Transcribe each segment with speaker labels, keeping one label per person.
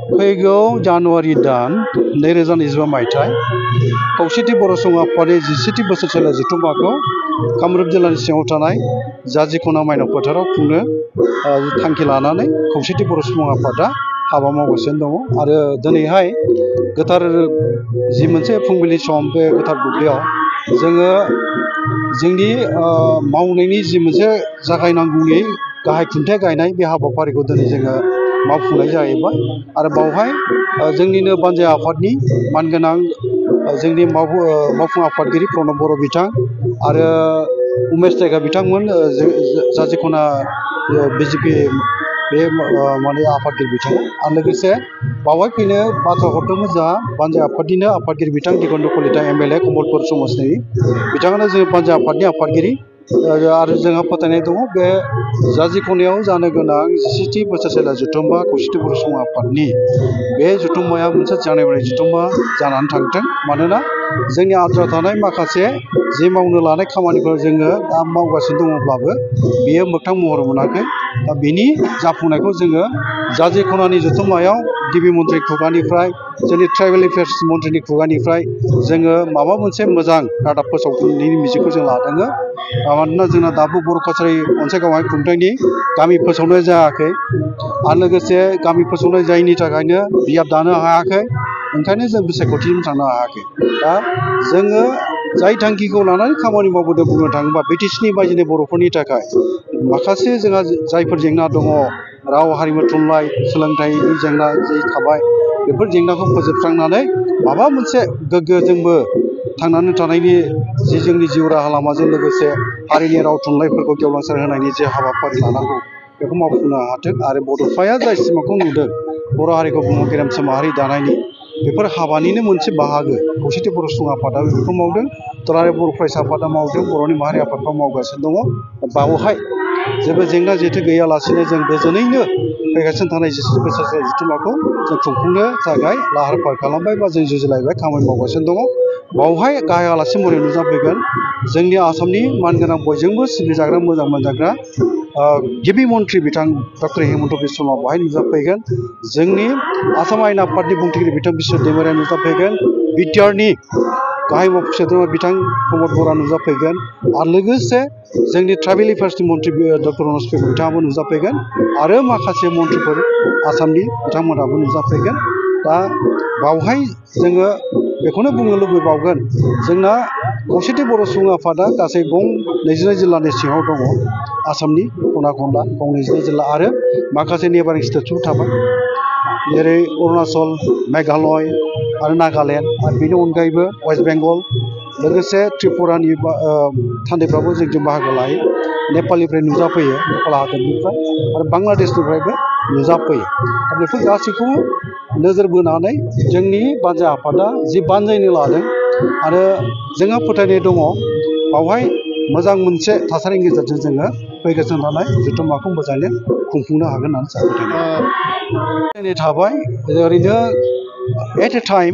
Speaker 1: फैगौ जानुवारि दान 2025 मायथाइ खौसेथि बर' सुबुं आफादनि 17थि बोसोरसालि जथुम्माखौ कामरुप जिल्लानि सिङाव थानाय जाजिख'ना माइनाव फोथाराव खुंनो थांखि लानानै खौसेथि बर' सुबुं आफादा हाबा मावगासिनो दङ आरो दिनैहाय गोथार जि मोनसे फुंबिलि सम बे गोथार दुब्लियाव जोङो जोंनि मावनायनि जि मोनसे जागायनांगौनि गाहाय खुन्थिया गायनाय बे हाबाफारिखौ दिनै जोङो मावफुंनाय जाहैबाय आरो बावहाय जोंनिनो बानजाय आफादनि मानगोनां जोंनि मावफुं आफादगिरि प्रनब बर' बिथां आरो उमेश दैगा बिथांमोन जाजिख'ना बिजेपि बे माने आफादगिरि बिथाङा आरो लोगोसे बावहाय फैनो बाथ्रा हरदोंमोन जोंहा बानजाय आफादनिनो आफादगिरि बिथां दिगन्त कलिता MLA कमलपुर समाजनि बिथाङानो जों बानजाय आफादनि आफादगिरि आरो जोंहा फोथायनाय दङ बे जाजिख'नायाव जानो गोनां 17थि बोसोरसालि जथुम्मा खौसेथि बर' सुबुं आफादनि बे जथुम्माया मोनसे जानाय जथुम्मा जानानै थांथों मानोना जोंनि आद्रा थानाय माखासे जि मावनो लानाय खामानिफोर जोङो दा मावगासिनो दङब्लाबो बेयो मोगथां महर मोनाखै दा बेनि जाफुंनायखौ जोङो जाजिख'नानि जथुम्मायाव गिबि मन्थ्रि खुगानिफ्राय जोंनि ट्राइबेल एफेयार्स मन्थ्रिनि खुगानिफ्राय जोङो माबा मोनसे मोजां रादाब फोसावनायनि मिजिंखौ जों लादों मानोना जोंना दाबो बर' कसारि अनसायगावहाय खुंथायनि गामि फोसावनाय जायाखै आरो लोगोसे गामि फोसावनाय जायैनि थाखायनो बियाब दानो हायाखै ओंखायनो जों बिसायख'थिसिम थांनो हायाखै दा जोङो जाय थांखिखौ लानानै खामानि मावबोदों बुंनो थाङोबा BTCनि बायजोनि बर'फोरनि थाखाय माखासे जोंहा जायफोर जेंना दङ राव हारिमु थुनलाइ सोलोंथाइनि जेंना जि थाबाय बेफोर जेंनाखौ फोजोबस्रांनानै माबा मोनसे गोग्गो जोंबो थांनानै थानायनि जि जोंनि जिउ राहा लामाजों लोगोसे हारिनि राव थुनलाइफोरखौ गेवलांसार होनायनि जे हाबाफारि लानांगौ बेखौ मावफुंनो हाथों आरो बड'फाया जाय सिमांखौ नुदों बर' हारिखौ बुहुम गेरेमसा माहारि दानायनि बेफोर हाबानिनो मोनसे बाहागो खौसेथि बर' सुबुं आफादा बेखौ मावदों दुलाराय बर' फरायसा आफादा मावदों बर'नि माहारि आफादफ्रा मावगासिनो दङ बावहाय जेबो जेंना जेथो गैयालासेनो जों गोजोनैनो फैगासिनो थानाय 17 बोसोरसालि जथुम्माखौ जों खुंफुंनो थाखाय लाहार फाहार खालामबाय बा जों जुजिलायबाय खामानि मावगासिनो दङ बावहाय गाहाय आलासि महरै नुजाफैगोन जोंनि आसामनि मानगोनां बयजोंबो सिबिजाग्रा मोजां मोनजाग्रा गिबि मन्थ्रि बिथां डक्टर हेमन्त बिश्व शर्मा बेवहाय नुजाफैगोन जोंनि आसाम आयेन आफादनि बुंथिगिरि बिथां बिश्व दैमारिया नुजाफैगोन बिटिआरनि गाहाय मावफुं सोद्रोमा बिथां प्रमद बर'आ नुजाफैगोन आरो लोगोसे जोंनि ट्राइबेल एफेयार्सनि मन्थ्रि डक्टर मनज पेगु बिथाङाबो नुजाफैगोन आरो माखासे मन्थ्रिफोर आसामनि बिथांमोनाबो नुजाफैगोन दा बावहाय जोङो बेखौनो बुंनो लुबैबावगोन जोंना खौसेथि बर' सुबुं आफादा गासै 22 जिल्लानि सिङाव दङ आसामनि खना खनला 22 जिल्ला आरो माखासे नेबारिं स्टेटसबो थाबाय जेरै अरुणाचल मेघालय आरो नागालेण्ड आरो बेनि अनगायैबो वेस्ट बेंगल लोगोसे त्रिपुरानि थान्दैफ्राबो जोंजों बाहागो लायो नेपालनिफ्राय नुजाफैयो नेपाल हादरनिफ्राय आरो बांलादेशनिफ्रायबो नुजाफैयो दा बेफोर गासैखौबो नोजोर बोनानै जोंनि बानजाय आफादा जि बानजायनो लादों आरो जोंहा फोथायनाय दङ बावहाय मोजां मोनसे थासारिनि गेजेरजों जोङो फैगासिनो थानाय जथुम्माखौ मोजाङै खुंफुंनो हागोन होननानै जों फोथायनाय थाबाय ओरैनो एट ए टाइम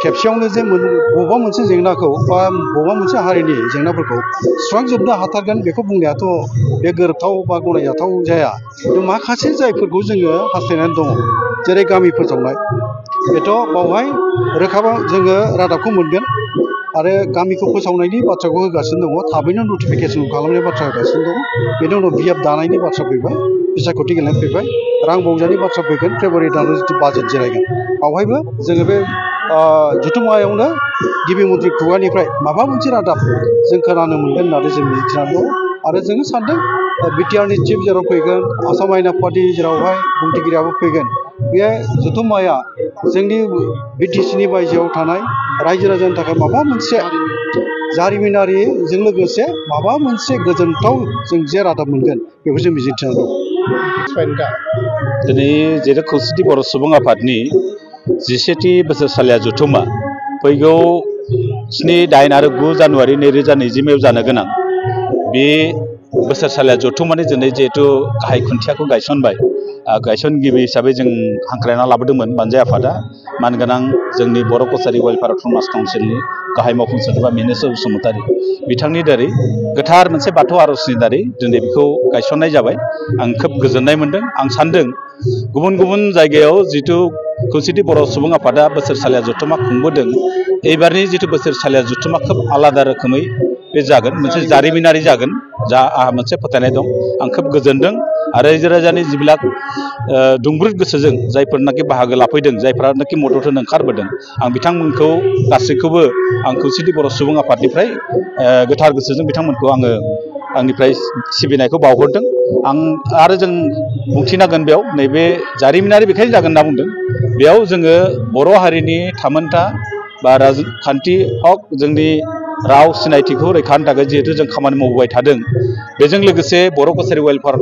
Speaker 1: खेबसेयावनो जे बबेबा मोनसे जेंनाखौ बा बबेबा मोनसे हारिनि जेंनाफोरखौ सुस्रांजोबनो हाथारगोन बेखौ बुंनायाथ' बे गोरोबथाव बा गनायजाथाव जाया माखासे जायफोरखौ जोङो हास्थायनानै दङ जेरै गामि फोसावनाय बेथ' बावहाय रोखाबा जोङो रादाबखौ मोनगोन आरो गामिखौ फोसावनायनि बाथ्राखौ होगासिनो दङ थाबैनो नटिफिकेसन खालामनाय बाथ्रा होगासिनो दङ बेनि उनाव बियाब दानायनि बाथ्रा फैबाय बिसायख'थि गेलेनाय फैबाय रां बावजानि बाथ्रा फैगोन फेब्रुवारि दानाव जिथु बाजेट जिरायगोन बावहायबो जोङो बे जथुम्मायावनो गिबि मन्थ्रि खुगानिफ्राय माबा मोनसे रादाब जों खोनानो मोनगोन होननानै जों मिजिंथिनानै दङ आरो जोङो सानदों बिटिआरनि चिफ जेराव फैगोन आसाम आयेन आफादनि जेरावहाय बुंथिगिरियाबो फैगोन बे जथुम्माया जोंनि BTCनि बायजोआव थानाय रायजो राजानि थाखाय माबा मोनसे जारिमिनारिजों लोगोसे माबा मोनसे गोजोनथाव जों जे रादाब मोनगोन बेखौ जों मिजिंथिनानै दं
Speaker 2: दिनै जेरै खौसेथि बर' सुबुं आफादनि 17थि बोसोरसालिया जथुम्मा फैगौ 7, 8 आरो 9 जानुवारि 2025 जानो गोनां बे बोसोरसालिया जथुम्मानि दिनै जिहेथु गाहाय खुन्थियाखौ गायसनबाय गायसनगिरि हिसाबै जों हांख्रायना लाबोदोंमोन बानजाय आफादा मानगोनां जोंनि बर' कसारि वेलफेयार अट'नमास काउन्सिलनि गाहाय मावफुं सोद्रोमा मिनेस्वर बसुमतारी बिथांनि दारै गोथार मोनसे बाथौ आर'जनि दारै दिनै बेखौ गायसननाय जाबाय आं खोब गोजोननाय मोनदों आं सानदों गुबुन गुबुन जायगायाव जिथु खौसेथि बर' सुबुं आफादा बोसोरसालिया जथुम्मा खुंबोदों एबारनि जिथु बोसोरसालिया जथुम्मा खोब आलादा रोखोमै बे जागोन मोनसे जारिमिनारि जागोन जा आंहा मोनसे फोथायनाय दं आं खोब गोजोनदों आरो रायजो राजानि जिबिलाक दुंब्रुद गोसोजों जायफोरनाखि बाहागो लाफैदों जायफोरानाखि मदद होनो ओंखारबोदों आं बिथांमोनखौ गासैखौबो आं खौसेथि बर' सुबुं आफादनिफ्राय गोथार गोसोजों बिथांमोनखौ आङो आंनिफ्राय सिबिनायखौ बावहरदों आं आरो जों बुंथिनांगोन बेयाव नैबे जारिमिनारि बेखायनो जागोन होनना बुंदों बेयाव जोङो बर' हारिनि थामोनथा बा राजखान्थि हक जोंनि राव सिनायथिखौ रैखा होनो थाखाय जिहेतु जों खामानि मावबोबाय थादों बेजों लोगोसे बर' कसारि वेलफेयार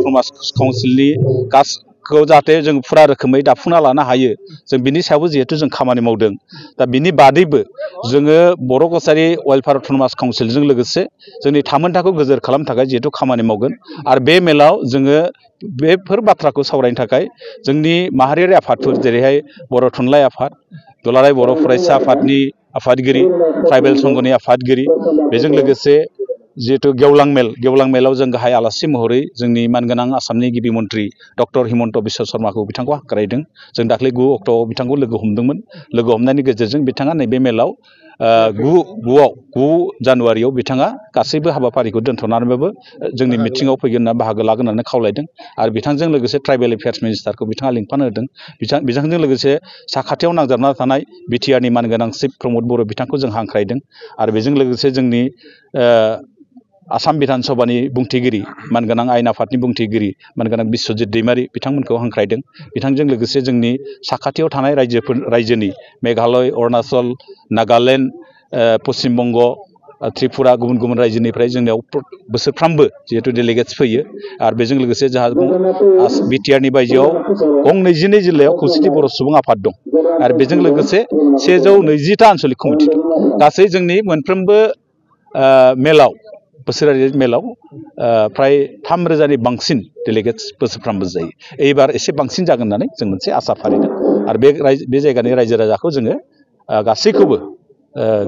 Speaker 2: काउन्सिलनि गासैखौ जाहाथे जों फुरा रोखोमै दाफुंना लानो हायो जों बिनि सायावबो जिहेतु जों खामानि मावदों दा बिनि बादैबो जोङो बर' कसारि वेलफेयार काउन्सिलजों लोगोसे जोंनि थामोनथाखौ गोजोर खालामनो थाखाय जिहेतु खामानि मावगोन आरो बे मेलाव जोङो बेफोर बाथ्राखौ सावरायनो थाखाय जोंनि माहारियारि आफादफोर जेरैहाय बर' थुनलाइ आफाद दुलाराय बर' फरायसा आफादनि आफादगिरि ट्राइबेल संघनि आफादगिरि बेजों लोगोसे जिहेतु गेवलां मेलाव जों गाहाय आलासि महरै जोंनि मानगोनां आसामनि गिबि मन्थ्रि डक्टर हिमन्त बिश्व शर्माखौ बिथांखौ हांख्रायदों जों दाख्लै 9 अक्ट'आव बिथांखौ लोगो हमदोंमोन लोगो हमनायनि गेजेरजों बिथाङा नैबे मेलाव 9 जानुवारियाव बिथाङा गासैबो हाबाफारिखौ दोनथ'नानैबाबो जोंनि मिटिङाव फैगोन होनना बाहागो लागोन होननानै खावलायदों आरो बिथांजों लोगोसे ट्राइबेल एफेयार्स मिनिस्टारखौ बिथाङा लिंफानो होदों बिथांजों लोगोसे साखाथियाव नांजाबना थानाय बिटिआरनि मानगोनां चिफ प्रमद बर' बिथांखौ जों हांख्रायदों आरो बेजों लोगोसे जोंनि आसाम बिधान सभानि बुंथिगिरि मानगोनां आयेन आफादनि बुंथिगिरि मानगोनां बिस्वजित दैमारि बिथांमोनखौ हांख्रायदों बिथांजों लोगोसे जोंनि साखाथियाव थानाय रायजोनि मेघालय अरुणाचल नागालेण्ड पश्चिम बंग त्रिपुरा गुबुन गुबुन रायजोनिफ्राय जोंनियाव बोसोरफ्रामबो जिहेतु डेलिगेट्स फैयो आरो बेजों लोगोसे जोंहा बिटिआरनि बायजोआव गं 22 जिल्लायाव खौसेथि बर' सुबुं आफाद दं आरो बेजों लोगोसे 120टा आन्सलिक कमिटि दं गासै जोंनि मोनफ्रोमबो मेलाव बोसोरारि मेलाव फ्राय 3,000नि बांसिन डेलिगेट्स बोसोरफ्रामबो जायो एबार एसे बांसिन जागोन होननानै जों मोनसे आसा फारिदों आरो बे जायगानि रायजो राजाखौ जोङो गासैखौबो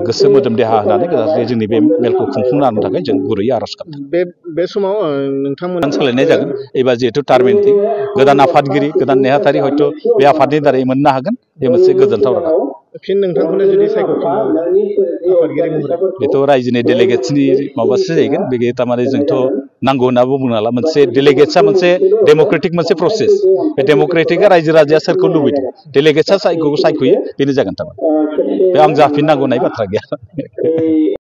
Speaker 2: गोसो मोदोम देहा होनानै जाहाथे जोंनि बे मेलखौ खुंफुंनो हानो थाखाय जों गुरैयै आर'ज गाबदों
Speaker 3: बे समाव नोंथांमोना
Speaker 2: सोलायनाय जागोन एबा जिहेतु टार्मिनथिं गोदान आफादगिरि गोदान नेहाथारि हयथ' बे आफादनि दारै मोननो हागोन बे मोनसे गोजोनथाव राहा
Speaker 3: फिन नोंथांखौनो जुदि सायख'फिनोब्ला आफादगिरि महरै
Speaker 2: बेथ' रायजोनि डेलिगेट्सनि माबासो जाहैगोन बे थारमाने जोंथ' नांगौ होनना बुंनो हाला मोनसे डेलिगेट्सआ मोनसे डेम'क्रेटिक मोनसे प्रसेस बे डेम'क्रेटिकआ रायजो राजाया सोरखौ लुबैदों डेलिगेट्सआ सायख'यो बेनो जागोन थारमाने बे आं जाफिननांगौ होननाय बाथ्रा गैया